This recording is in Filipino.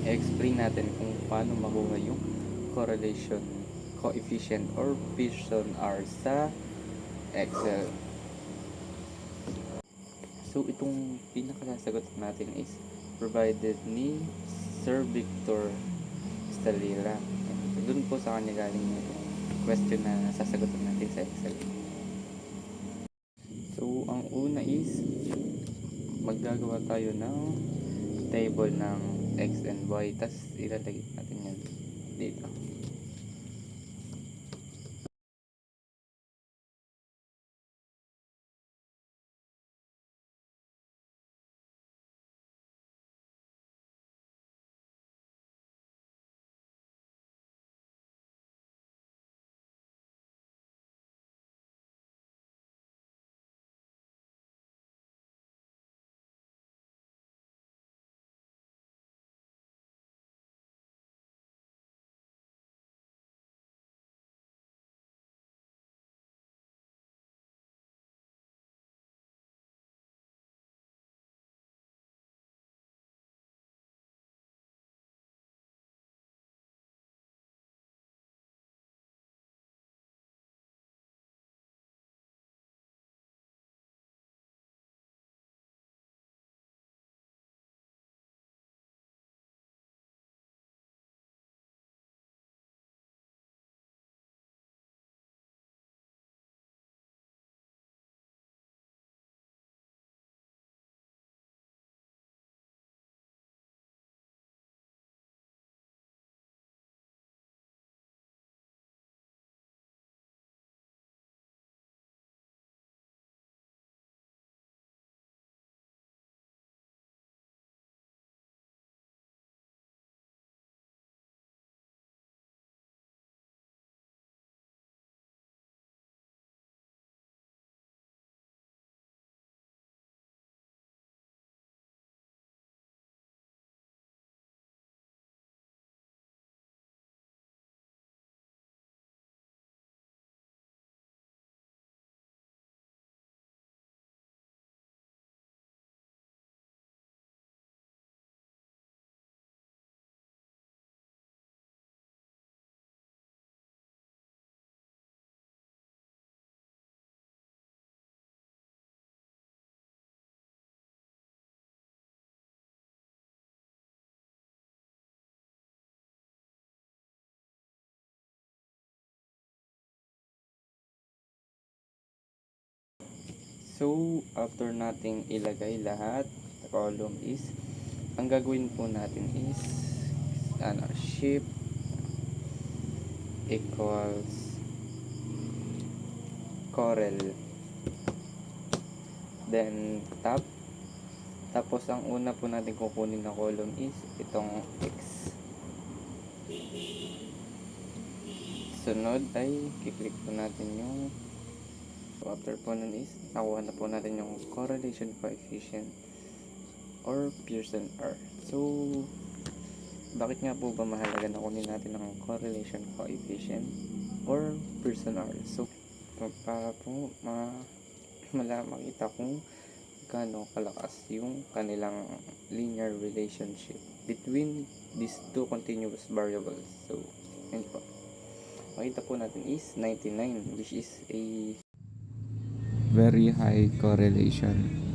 i-explain natin kung paano makuha yung correlation coefficient or Pearson R sa Excel. So, itong pinakasasagot natin is provided ni Sir Victor Estalera. Doon po sa kanya galing yung question na sasagutin natin sa Excel. So, ang una is maggagawa tayo ng table ng X and Y, tas ilalagay natin yan dito. So, after nating ilagay lahat sa column is, ang gagawin po natin is, shift equals Corel. Then, tab. Tapos, ang una po natin kukunin na column is itong X. Sunod ay, kiklik po natin yung, so after po nun is, nakuha na po natin yung correlation coefficient or Pearson R. So, bakit nga po ba mahalaga na kunin natin ang correlation coefficient or Pearson R? So, para po makita kung gaano kalakas yung kanilang linear relationship between these two continuous variables. So, yun po. Makita po natin is 99, which is a very high correlation.